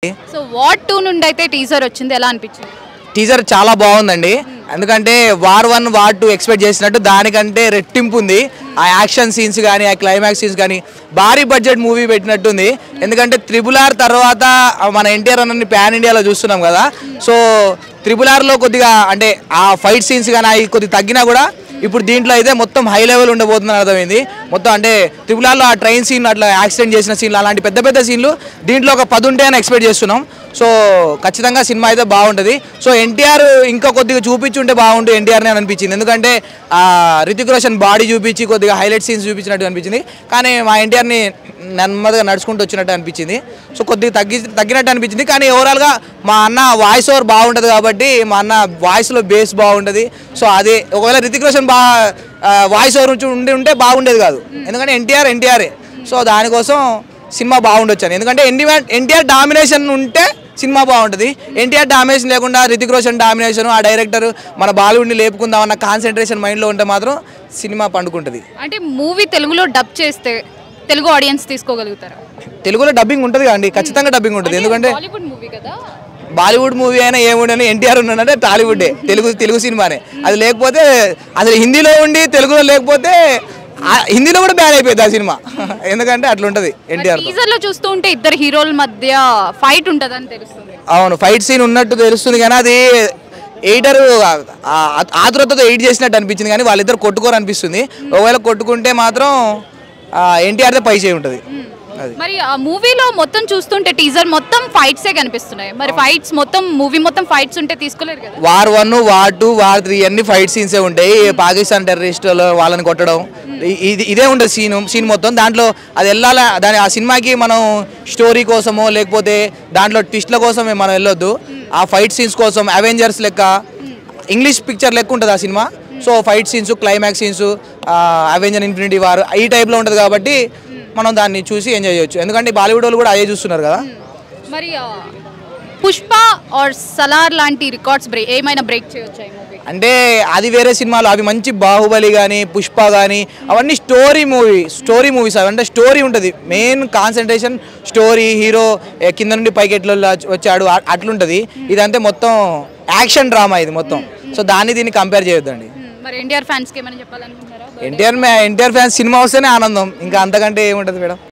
So war 2 నుండి అయితే teaser వచ్చింది, ఎలా అనిపించింది? టీజర్ చాలా బాగుందండి. ఎందుకంటే వార్ 1 వార్ 2 ఎక్స్పెక్ట్ చేసినట్టు దానికంటే రెట్టింపు ఉంది. ఆ యాక్షన్ సీన్స్ కానీ ఆ క్లైమాక్స్ సీన్స్ కానీ భారీ బడ్జెట్ మూవీ పెట్టినట్టుంది. ఎందుకంటే RRR తర్వాత మన ఎన్టీఆర్ అన్నని ప్యాన్ ఇండియాలో చూస్తున్నాం కదా. సో RRRలో కొద్దిగా అంటే ఆ ఫైట్ సీన్స్ కానీ అవి కొద్దిగా తగ్గినా కూడా ఇప్పుడు దీంట్లో అయితే మొత్తం హై లెవెల్ ఉండబోతుందని అర్థమైంది. మొత్తం అంటే RRRలో ఆ ట్రైన్ సీన్ అట్లా యాక్సిడెంట్ చేసిన సీన్లు అలాంటి పెద్ద పెద్ద సీన్లు దీంట్లో ఒక 10 ఉంటాయని ఎక్స్పెక్ట్ చేస్తున్నాం. సో ఖచ్చితంగా సినిమా అయితే బాగుంటుంది. సో ఎన్టీఆర్ ఇంకా కొద్దిగా చూపించుంటే బాగుంటుంది ఎన్టీఆర్ని అని అనిపించింది. ఎందుకంటే రితిక్ రోషన్ బాడీ చూపించి కొద్దిగా హైలైట్ సీన్స్ చూపించినట్టు అనిపించింది. కానీ మా ఎన్టీఆర్ని నెమ్మదిగా నడుచుకుంటూ వచ్చినట్టు అనిపించింది. సో కొద్దిగా తగ్గినట్టు అనిపించింది. కానీ ఓవరాల్గా మా అన్న వాయిస్ ఓవర్ బాగుంటుంది కాబట్టి మా అన్న వాయిస్లో బేస్ బాగుంటుంది. సో అదే ఒకవేళ రితిక్ రోషన్ వాయిస్ ఓవర్ ఉంటే బాగుండేది కాదు. ఎందుకంటే ఎన్టీఆర్ఏ. సో దానికోసం సినిమా బాగుండొచ్చాను. ఎందుకంటే ఎన్టీఆర్ డామినేషన్ ఉంటే సినిమా బాగుంటుంది. ఎన్టీఆర్ డామినేషన్ లేకుండా రితిక్ రోషన్ డామినేషన్, ఆ డైరెక్టర్ మన బాలీవుడ్ని లేపుకుందామన్న కాన్సన్ట్రేషన్ మైండ్లో ఉంటే మాత్రం సినిమా పండుకుంటుంది. అంటే మూవీ తెలుగులో డబ్ చేస్తే తెలుగు ఆడియన్స్ తీసుకోగలుగుతారా? తెలుగులో డబ్బింగ్ ఉంటుంది కదండి, ఖచ్చితంగా డబ్బింగ్ ఉంటుంది. ఎందుకంటే మూవీ కదా, బాలీవుడ్ మూవీ అయినా ఏముండని ఎన్టీఆర్ ఉన్నాడంటే టాలీవుడ్డే, తెలుగు సినిమానే. అది లేకపోతే అసలు హిందీలో ఉండి తెలుగులో లేకపోతే హిందీలో కూడా బ్యాన్ అయిపోయింది ఆ సినిమా. ఎందుకంటే అట్లా ఉంటుంది ఎన్టీఆర్. టీజర్ లో చూస్తూ ఉంటే ఇద్దరు హీరోల మధ్య ఫైట్ ఉంటుందని తెలుస్తుంది. అవును, ఫైట్ సీన్ ఉన్నట్టు తెలుస్తుంది. కానీ అది ఎయిటర్ ఆతురతతో ఎయిట్ చేసినట్టు అనిపించింది. కానీ వాళ్ళిద్దరు కొట్టుకోరు అనిపిస్తుంది. ఒకవేళ కొట్టుకుంటే మాత్రం ఎన్టీఆర్దే పై చేయి ఉంటుంది. మరి ఆ మూవీలో మొత్తం చూస్తుంటే టీజర్ మొత్తం ఫైట్సే కనిపిస్తున్నాయి. మరి ఫైట్స్ మొత్తం మూవీ మొత్తం ఫైట్స్ ఉంటే తీసుకోలేరు కదా. వార్ 1 వార్ 2 వార్ 3 అన్ని ఫైట్ సీన్సే ఉంటాయి. పాకిస్తాన్ టెర్రరిస్టులు వాళ్ళని కొట్టడం ఇదే ఉంటుంది సీన్ మొత్తం. దాంట్లో అది వెళ్ళాలి, ఆ సినిమాకి మనం స్టోరీ కోసమో లేకపోతే దాంట్లో ట్విస్ట్ల కోసమే మనం వెళ్ళొద్దు. ఆ ఫైట్ సీన్స్ కోసం అవెంజర్స్ లెక్క ఇంగ్లీష్ పిక్చర్ లెక్క ఉంటుంది ఆ cinema. So fight scenes, climax scenes, Avenger infinity war ఈ టైప్లో ఉంటుంది కాబట్టి మనం దాన్ని చూసి ఎంజాయ్ చేయొచ్చు. ఎందుకంటే బాలీవుడ్ వాళ్ళు కూడా అదే చూస్తున్నారు కదా. మరి పుష్ప ఆర్ సలార్ లాంటి రికార్డ్స్ ఏమైనా బ్రేక్ చేయొచ్చు ఈ మూవీ? అంటే అది వేరే సినిమాలు, అవి మంచి బాహుబలి కానీ పుష్ప కానీ అవన్నీ స్టోరీ మూవీస్. అవి అంటే స్టోరీ ఉంటుంది, మెయిన్ కాన్సన్ట్రేషన్ స్టోరీ, హీరో కింద నుండి పైకి ఎట్లా వచ్చాడు అట్లుంటుంది. ఇదంటే మొత్తం యాక్షన్ డ్రామా ఇది మొత్తం. సో దీన్ని కంపేర్ చేయొద్దండి. మరి ఎన్టీఆర్ ఫ్యాన్స్కి ఏమైనా చెప్పాలనుకుంటున్నారా? ఎన్టీఆర్ ఫ్యాన్స్ సినిమా వస్తేనే ఆనందం, ఇంకా అంతకంటే ఏముంటుంది మేడం.